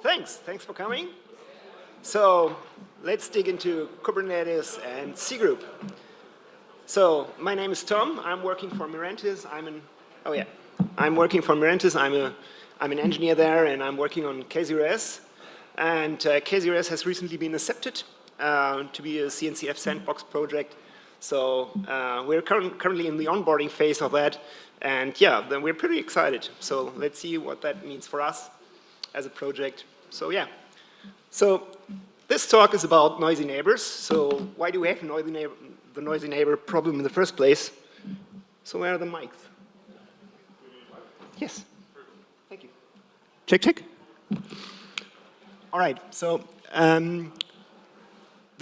Thanks for coming. So let's dig into Kubernetes and Cgroup. So my name is Tom. I'm working for Mirantis. I'm working for Mirantis. I'm an engineer there, and I'm working on Cgroups. And Cgroups has recently been accepted to be a CNCF sandbox project. So we're currently in the onboarding phase of that. And yeah, then we're pretty excited. So let's see what that means for us as a project. So yeah. So this talk is about noisy neighbors. So why do we have the noisy neighbor problem in the first place? So where are the mics? Yes. Thank you. Check. All right. So the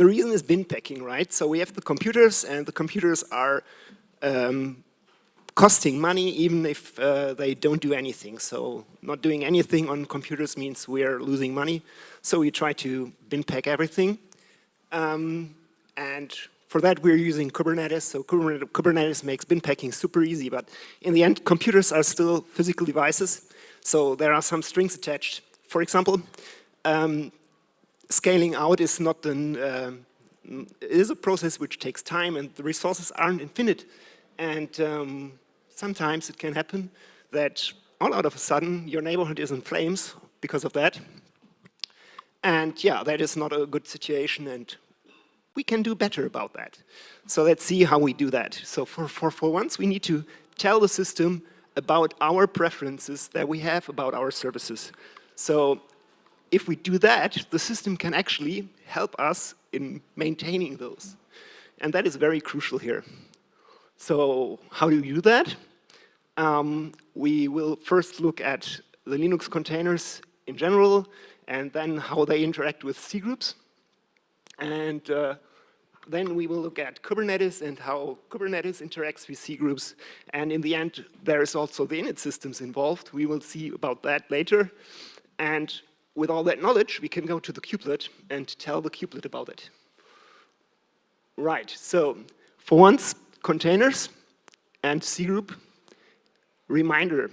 reason is bin packing, right? So we have the computers, and the computers are costing money even if they don't do anything. So not doing anything on computers means we're losing money. So we try to bin pack everything. And for that, we're using Kubernetes. So Kubernetes makes bin packing super easy. But in the end, computers are still physical devices. So there are some strings attached. For example, scaling out is not it is a process which takes time, and the resources aren't infinite. And sometimes it can happen that all out of a sudden your neighborhood is in flames because of that. And yeah, that is not a good situation, and we can do better about that. So let's see how we do that. So for once, we need to tell the system about our preferences that we have about our services. So if we do that, the system can actually help us in maintaining those. And that is very crucial here. So how do you do that? We will first look at the Linux containers in general, and then how they interact with Cgroups. And then we will look at Kubernetes and how Kubernetes interacts with Cgroups. And in the end, there is also the init systems involved. We will see about that later. And with all that knowledge, we can go to the kubelet and tell the kubelet about it. Right, so for once, containers and Cgroup. Reminder,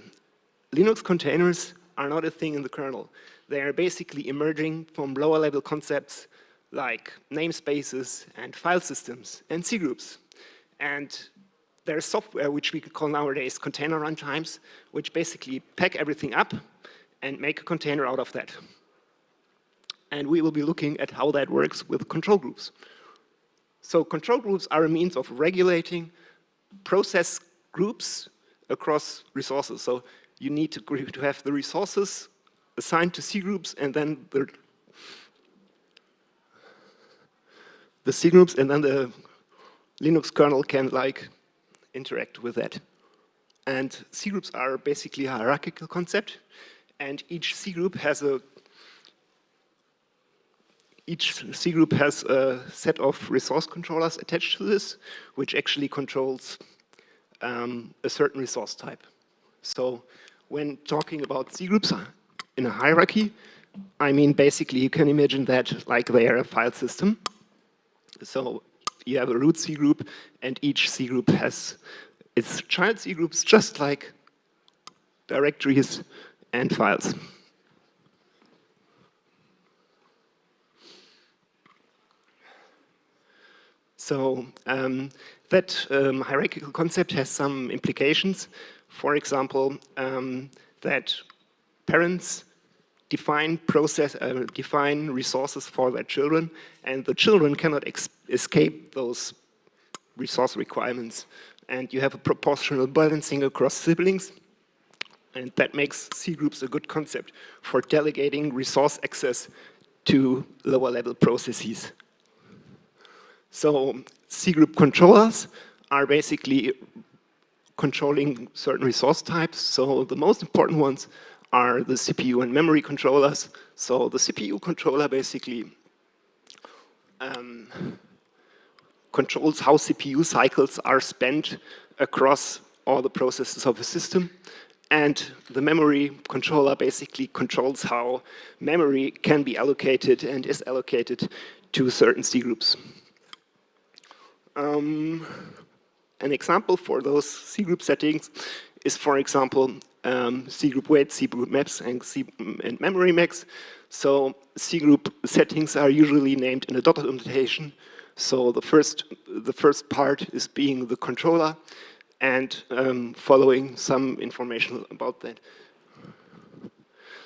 Linux containers are not a thing in the kernel. They are basically emerging from lower level concepts like namespaces and file systems and Cgroups. And there's software which we could call nowadays container runtimes, which basically pack everything up and make a container out of that. And we will be looking at how that works with control groups. So control groups are a means of regulating process groups across resources. So you need to have the resources assigned to Cgroups, and then the Cgroups, and then the Linux kernel can interact with that. And Cgroups are basically a hierarchical concept, and each Cgroup has a set of resource controllers attached to this, which actually controls a certain resource type. So when talking about Cgroups in a hierarchy, I mean basically you can imagine that like they are a file system. So you have a root Cgroup, and each Cgroup has its child Cgroups, just like directories and files. So that hierarchical concept has some implications. For example, that parents define resources for their children, and the children cannot escape those resource requirements. And you have a proportional balancing across siblings, and that makes Cgroups a good concept for delegating resource access to lower level processes. So Cgroup controllers are basically controlling certain resource types. So the most important ones are the CPU and memory controllers. So the CPU controller basically controls how CPU cycles are spent across all the processes of a system. And the memory controller basically controls how memory can be allocated and is allocated to certain Cgroups. An example for those Cgroup settings is, for example, cgroup weight, cgroup maps, and memory max. So cgroup settings are usually named in a dotted notation. So the first part is being the controller, and following some information about that.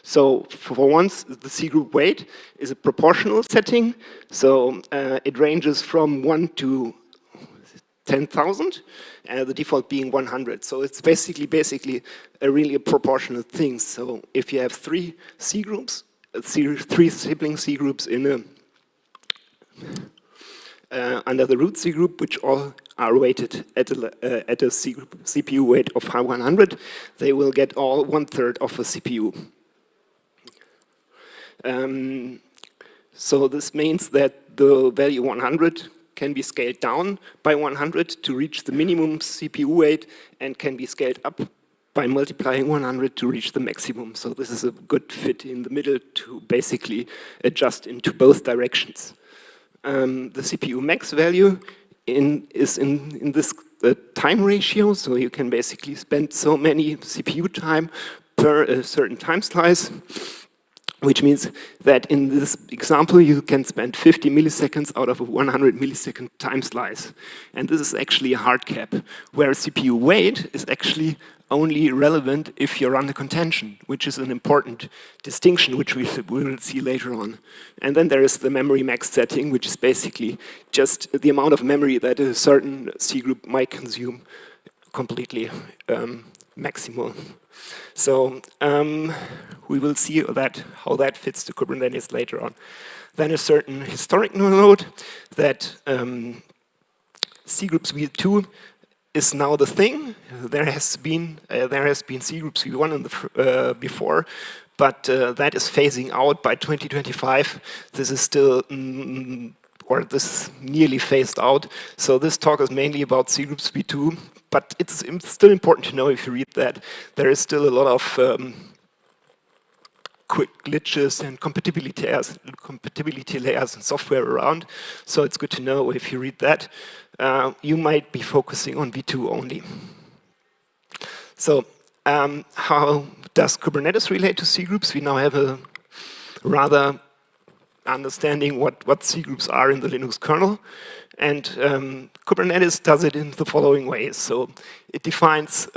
So for once, the cgroup weight is a proportional setting. So it ranges from 1 to 10,000, the default being 100. So it's basically a really proportional thing. So if you have 3 cgroups, 3 sibling cgroups in a under the root cgroup, which all are weighted at a CPU weight of 100, they will get all 1/3 of a CPU. So this means that the value 100 can be scaled down by 100 to reach the minimum CPU weight, and can be scaled up by multiplying 100 to reach the maximum. So this is a good fit in the middle to basically adjust into both directions. The CPU max value is in this time ratio, so you can basically spend so many CPU time per a certain time slice, which means that in this example you can spend 50 milliseconds out of a 100 millisecond time slice. And this is actually a hard cap, where CPU weight is actually only relevant if you run the contention, which is an important distinction, which we will see later on. And then there is the memory max setting, which is basically just the amount of memory that a certain cgroup might consume completely maximal. So we will see how that fits to Kubernetes later on. Then a certain historic note that cgroups v2 is now the thing. There has been cgroups v1 before, but that is phasing out by 2025. This is still or this is nearly phased out. So this talk is mainly about cgroups v2, but it's still important to know, if you read that, there is still a lot of quick glitches and compatibility layers and software around. So it's good to know, if you read that, you might be focusing on v2 only. So how does Kubernetes relate to cgroups? We now have a rather understanding what cgroups are in the Linux kernel. And Kubernetes does it in the following ways. So it defines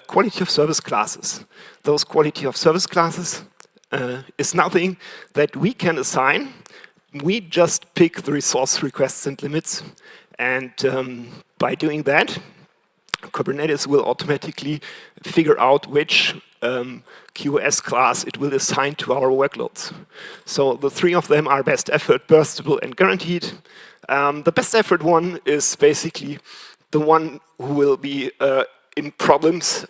quality of service classes. Those quality of service classes is nothing that we can assign. We just pick the resource requests and limits. And by doing that, Kubernetes will automatically figure out which QoS class it will assign to our workloads. So the 3 of them are best effort, burstable, and guaranteed. The best effort one is basically the one who will be in problems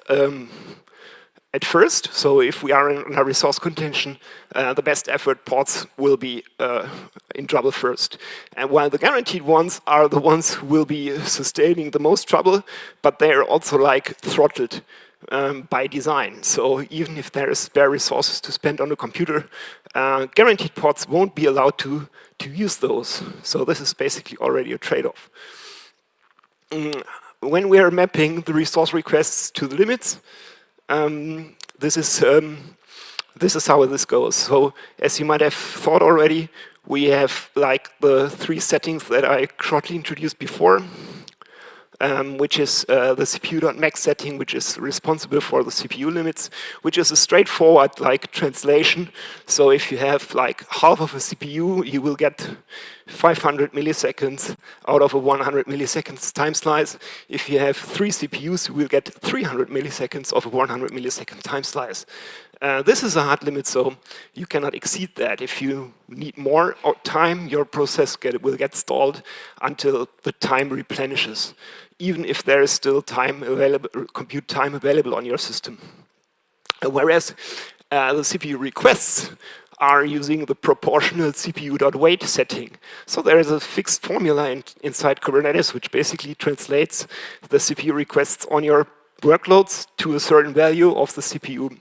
at first. So if we are in a resource contention, the best effort pods will be in trouble first. And while the guaranteed ones are the ones who will be sustaining the most trouble, but they are also like throttled by design. So even if there is spare resources to spend on a computer, guaranteed pods won't be allowed to use those. So this is basically already a trade-off. When we are mapping the resource requests to the limits, this is how this goes. So as you might have thought already, we have like the 3 settings that I shortly introduced before, which is the CPU.max setting, which is responsible for the CPU limits, which is a straightforward like translation. So if you have like half of a CPU, you will get 500 milliseconds out of a 100 milliseconds time slice. If you have 3 CPUs, you will get 300 milliseconds of a 100 millisecond time slice. This is a hard limit, so you cannot exceed that. If you need more time, your process will get stalled until the time replenishes, even if there is still time available, compute time available on your system. Whereas the CPU requests are using the proportional CPU.weight setting. So there is a fixed formula inside Kubernetes which basically translates the CPU requests on your workloads to a certain value of the CPU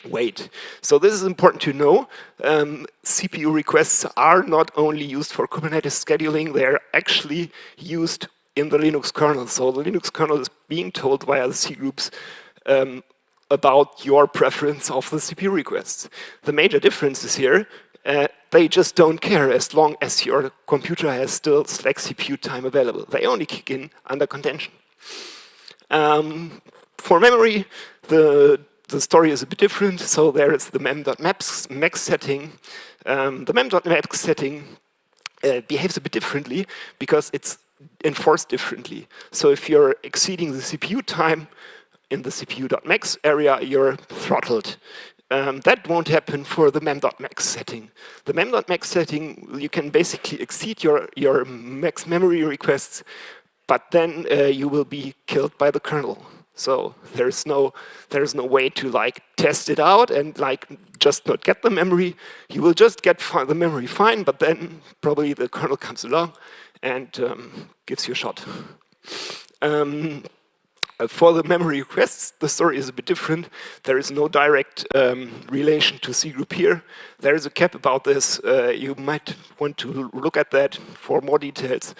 weight. So this is important to know. CPU requests are not only used for Kubernetes scheduling, they are actually used in the Linux kernel. So the Linux kernel is being told via the cgroups about your preference of the CPU requests. The major difference is here, they just don't care as long as your computer has still slack CPU time available. They only kick in under contention. For memory, the story is a bit different. So there is the mem.max setting. The mem.max setting behaves a bit differently because it's enforced differently. So if you're exceeding the CPU time in the CPU.max area, you're throttled. That won't happen for the mem.max setting. The mem.max setting, you can basically exceed your max memory requests, but then you will be killed by the kernel. So there's no way to like test it out and like just not get the memory. You will just get the memory fine, but then probably the kernel comes along and gives you a shot. For the memory requests, the story is a bit different. There is no direct relation to cgroup here. There is a cap about this. You might want to look at that for more details.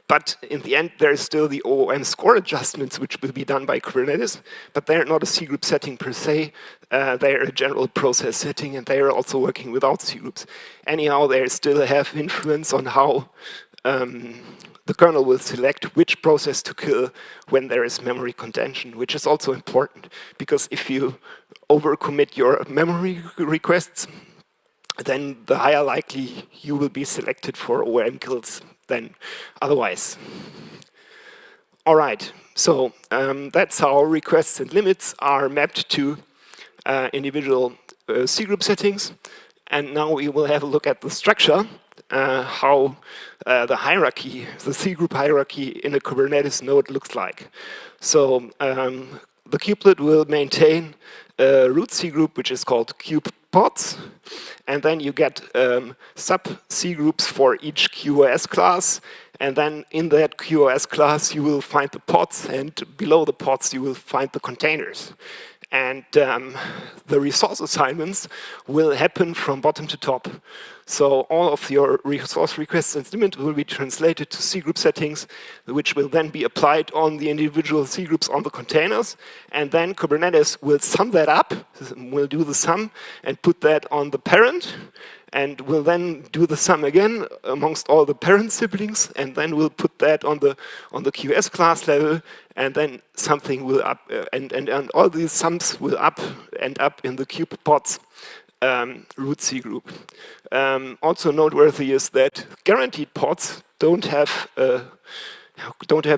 But in the end, there is still the OOM score adjustments, which will be done by Kubernetes. But they're not a cgroup setting per se. They're a general process setting, and they are also working without cgroups. Anyhow, they still have influence on how the kernel will select which process to kill when there is memory contention, which is also important, because if you overcommit your memory requests, then the higher likely you will be selected for OOM kills than otherwise. All right, so that's how requests and limits are mapped to individual cgroup settings. And now we will have a look at the structure, how the hierarchy, the cgroup hierarchy in a Kubernetes node looks like. So the kubelet will maintain a root cgroup, which is called kube pods, and then you get sub cgroups for each QoS class, and then in that QoS class you will find the pods, and below the pods you will find the containers. And the resource assignments will happen from bottom to top. So all of your resource requests and limits will be translated to cgroup settings, which will then be applied on the individual cgroups on the containers. And then Kubernetes will sum that up, will do the sum, and put that on the parent, and will then do the sum again amongst all the parent siblings, and then we'll put that on the QoS class level, and then something will up, and all these sums will end up in the kube pods root cgroup. Also noteworthy is that guaranteed pods don't have a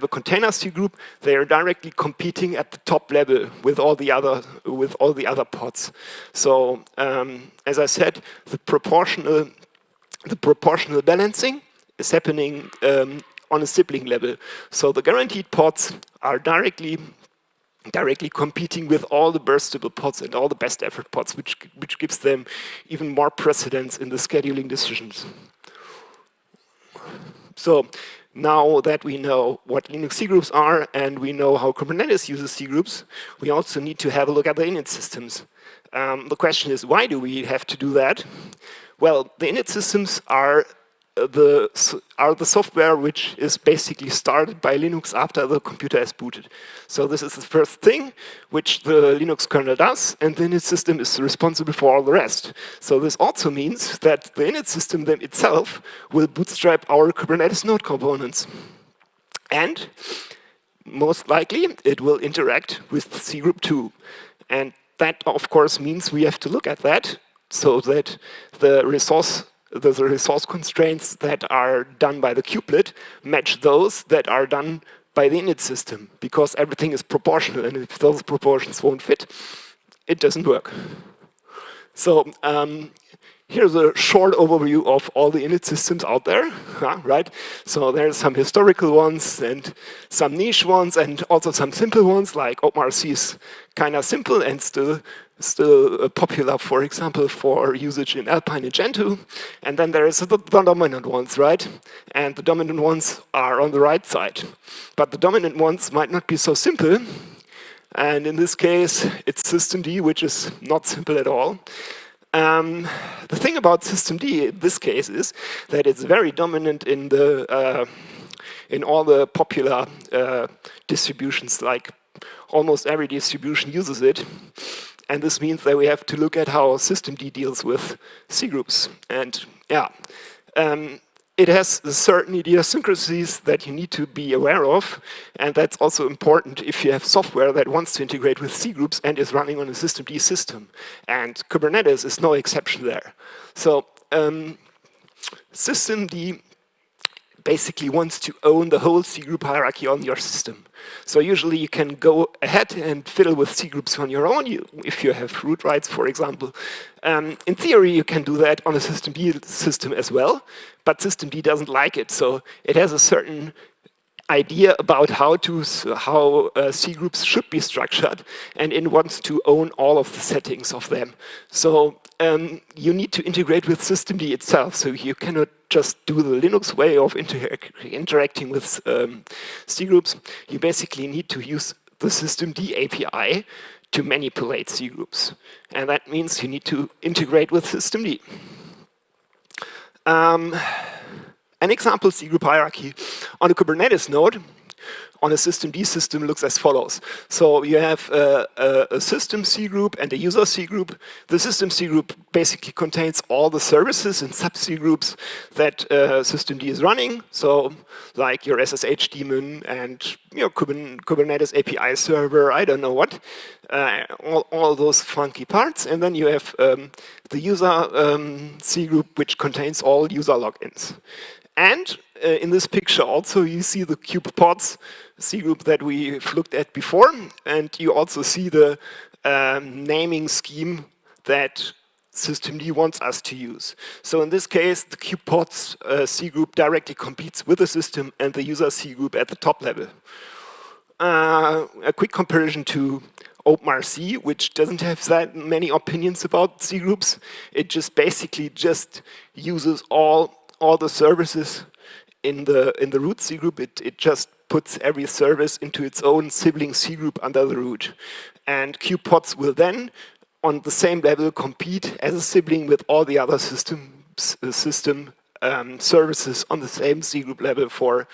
container cgroup. They are directly competing at the top level with all the other pods. So as I said, the proportional balancing is happening on a sibling level. So the guaranteed pods are directly competing with all the burstable pods and all the best effort pods, which gives them even more precedence in the scheduling decisions. So now that we know what Linux cgroups are and we know how Kubernetes uses cgroups, we also need to have a look at the init systems. The question is, why do we have to do that? Well, the init systems are the software which is basically started by Linux after the computer is booted. So this is the first thing which the Linux kernel does, and the init system is responsible for all the rest. So this also means that the init system then itself will bootstrap our Kubernetes node components. And most likely it will interact with cgroup too. And that of course means we have to look at that so that the resource constraints that are done by the kubelet match those that are done by the init system, because everything is proportional, and if those proportions won't fit, it doesn't work. So here's a short overview of all the init systems out there, right? So there's some historical ones and some niche ones and also some simple ones, like OpenRC is kind of simple and still popular, for example, for usage in Alpine and Gentoo. And then there is the dominant ones, right? And the dominant ones are on the right side. But the dominant ones might not be so simple. And in this case, it's systemd, which is not simple at all. The thing about systemd in this case is that it's very dominant in all the popular distributions like almost every distribution uses it. And this means that we have to look at how systemd deals with cgroups. And yeah, it has certain idiosyncrasies that you need to be aware of, and that's also important if you have software that wants to integrate with cgroups and is running on a systemd system. And Kubernetes is no exception there. So systemd basically wants to own the whole cgroup hierarchy on your system. So usually you can go ahead and fiddle with cgroups on your own, if you have root rights, for example. In theory, you can do that on a systemd system as well, but systemd doesn't like it. So it has a certain idea about how cgroups should be structured, and it wants to own all of the settings of them. So you need to integrate with systemd itself. So you cannot just do the Linux way of interacting with cgroups. You basically need to use the systemd API to manipulate cgroups. And that means you need to integrate with systemd. An example cgroup hierarchy on a Kubernetes node on a systemd system looks as follows. So you have a system cgroup and a user cgroup. The system cgroup basically contains all the services and sub-cgroups that systemd is running. So like your SSH daemon and your Kubernetes API server, I don't know what, all those funky parts. And then you have the user cgroup, which contains all user logins. And in this picture also you see the kubepods cgroup that we've looked at before, and you also see the naming scheme that systemd wants us to use. So in this case, the kubepods cgroup directly competes with the system and the user cgroup at the top level. A quick comparison to OpenRC, which doesn't have that many opinions about cgroups. It just basically uses all the services in the root cgroup. It just puts every service into its own sibling cgroup under the root. And kubepods will then, on the same level, compete as a sibling with all the other system services on the same cgroup level for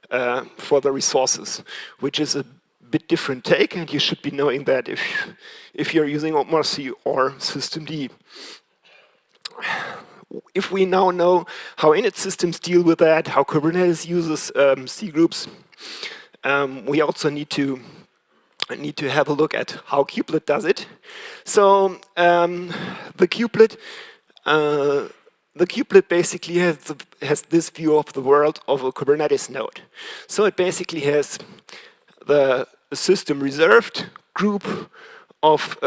the resources, which is a bit different take, and you should be knowing that if you're using OpenRC or systemd. If we now know how init systems deal with that, how Kubernetes uses cgroups, we also need to have a look at how kubelet does it. So the kubelet basically has this view of the world of a Kubernetes node. So it basically has the system reserved group of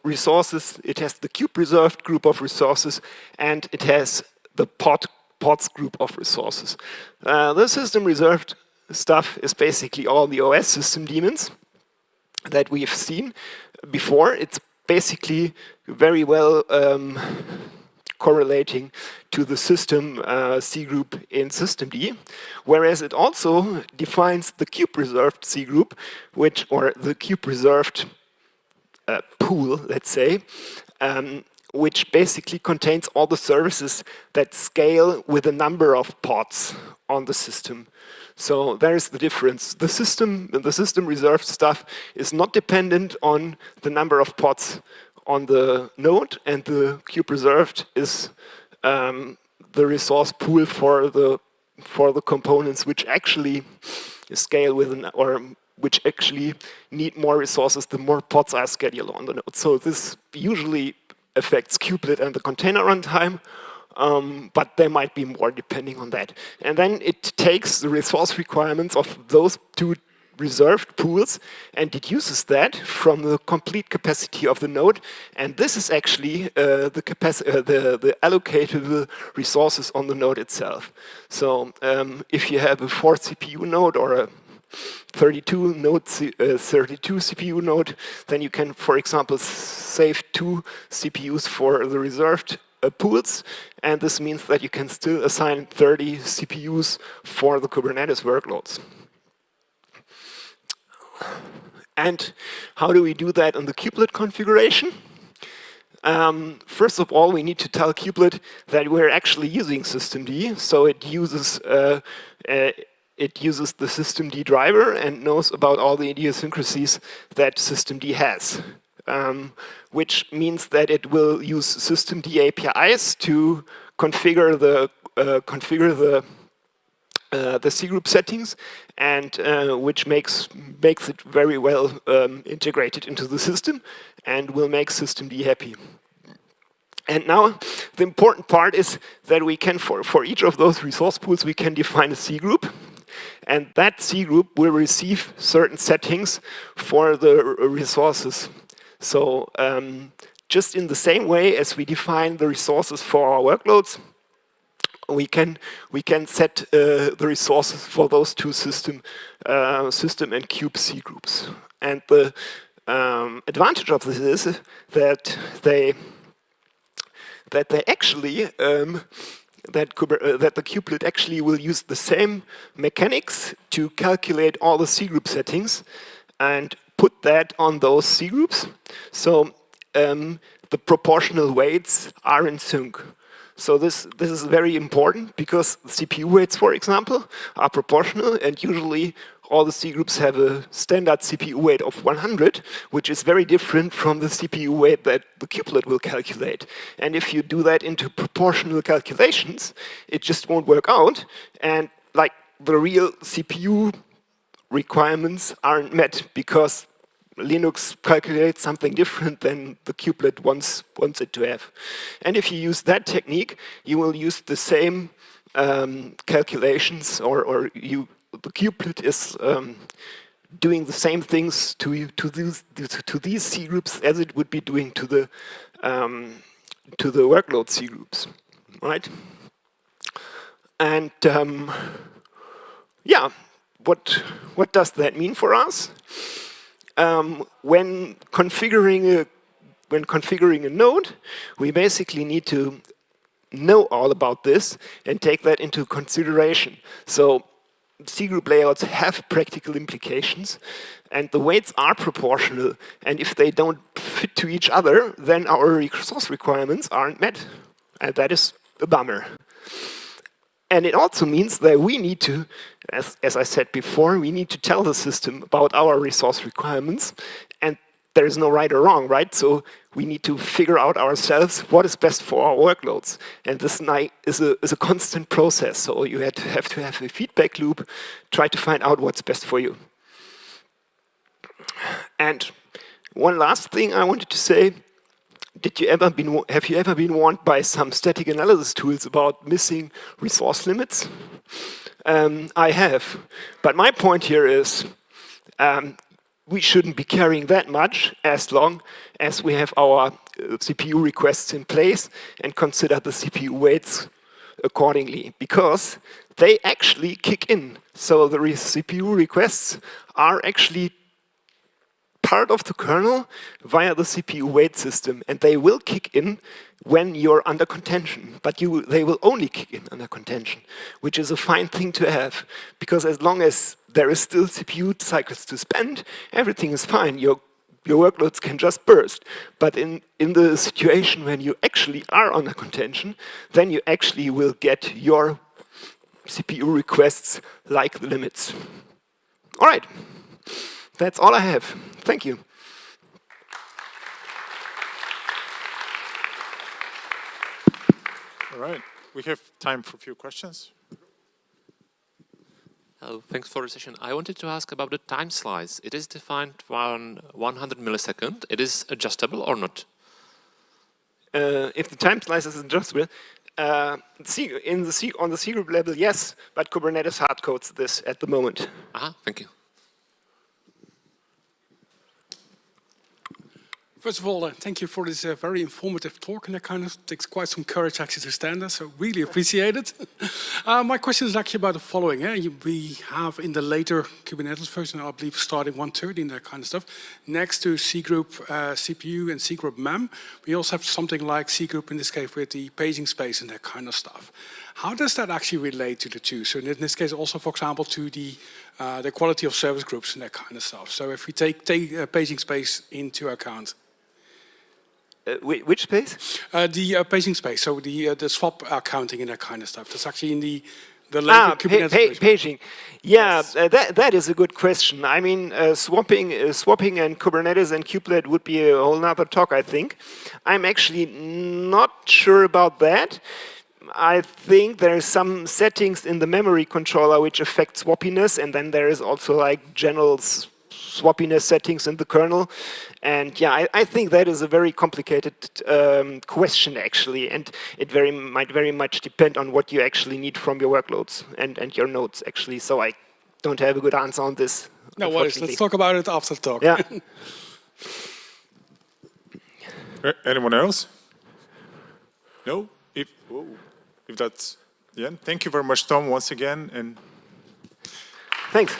resources, it has the kube reserved group of resources, and it has the pods group of resources. The system reserved stuff is basically all the OS system daemons that we've seen before. It's basically very well correlating to the system cgroup in systemd, whereas it also defines the kube reserved cgroup, or the kube reserved pool, let's say, which basically contains all the services that scale with a number of pods on the system. So there's the difference. The system reserved stuff is not dependent on the number of pods on the node, and the kube reserved is the resource pool for the components which actually scale with which actually need more resources the more pods are scheduled on the node. So this usually affects kubelet and the container runtime, but there might be more depending on that. And then it takes the resource requirements of those two reserved pools and deduces that from the complete capacity of the node. And this is actually the allocatable resources on the node itself. So if you have a 4 CPU node or a 32 CPU node, then you can, for example, save 2 CPUs for the reserved pools, and this means that you can still assign 30 CPUs for the Kubernetes workloads. And how do we do that in the kubelet configuration? First of all, we need to tell kubelet that we're actually using systemd, so it uses it uses the systemd driver and knows about all the idiosyncrasies that systemd has, which means that it will use systemd APIs to configure the Cgroup settings, and which makes it very well integrated into the system and will make systemd happy. And now the important part is that we can, for each of those resource pools, we can define a Cgroup, and that Cgroup will receive certain settings for the resources. So just in the same way as we define the resources for our workloads, we can set the resources for those two system and cube Cgroups. And the advantage of this is that the kubelet actually will use the same mechanics to calculate all the Cgroup settings and put that on those Cgroups. So the proportional weights are in sync. So this is very important because the CPU weights, for example, are proportional, and usually all the Cgroups have a standard CPU weight of 100, which is very different from the CPU weight that the kubelet will calculate. And if you do that into proportional calculations, it just won't work out, and like the real CPU requirements aren't met because Linux calculates something different than the kubelet wants it to have. And if you use that technique, you will use the same calculations, or the kubelet is doing the same things to these Cgroups as it would be doing to the workload Cgroups, right? And yeah, what does that mean for us? When configuring a node, we basically need to know all about this and take that into consideration. So Cgroup layouts have practical implications, and the weights are proportional. And if they don't fit to each other, then our resource requirements aren't met, and that is a bummer. And it also means that we need to, as I said before, we need to tell the system about our resource requirements, and there is no right or wrong, right? So we need to figure out ourselves what is best for our workloads. And this is a constant process, so you have to have a feedback loop, try to find out what's best for you. And one last thing I wanted to say, have you ever been warned by some static analysis tools about missing resource limits? I have. But my point here is we shouldn't be carrying that much as long as we have our CPU requests in place and consider the CPU weights accordingly, because they actually kick in. So the CPU requests are actually part of the kernel via the CPU weight system, and they will kick in when you're under contention, but they will only kick in under contention, which is a fine thing to have, because as long as there is still CPU cycles to spend, everything is fine. Your workloads can just burst. But in the situation when you actually are under contention, then you actually will get your CPU requests like the limits. All right. That's all I have. Thank you. All right. We have time for a few questions. Thanks for the session. I wanted to ask about the time slice. It is defined on 100 millisecond. It is adjustable or not? If the time slice is adjustable, on the Cgroup level, yes, but Kubernetes hard codes this at the moment. Thank you. First of all, thank you for this very informative talk, and that kind of takes quite some courage actually to stand there, so really appreciate it. My question is actually about the following. We have in the later Kubernetes version, I believe starting 1.30 and that kind of stuff, next to Cgroup CPU and Cgroup MEM, we also have something like Cgroup in this case with the paging space and that kind of stuff. How does that actually relate to the two? So in this case also, for example, to the quality of service groups and that kind of stuff. So if we take paging space into account. Which space? The paging space, so the swap counting and that kind of stuff. That's actually in the The later Kubernetes version. Paging. Yeah, that is a good question. I mean, swapping and Kubernetes and kubelet would be a whole nother talk, I think. I'm actually not sure about that. I think there are some settings in the memory controller which affect swappiness, and then there is also like general swappiness settings in the kernel. And yeah, I think that is a very complicated question actually, and it might very much depend on what you actually need from your workloads and your nodes actually. So I don't have a good answer on this. No worries, let's talk about it after the talk. Yeah. Anyone else? No? If that's the end. Thank you very much, Tom, once again. And Thanks.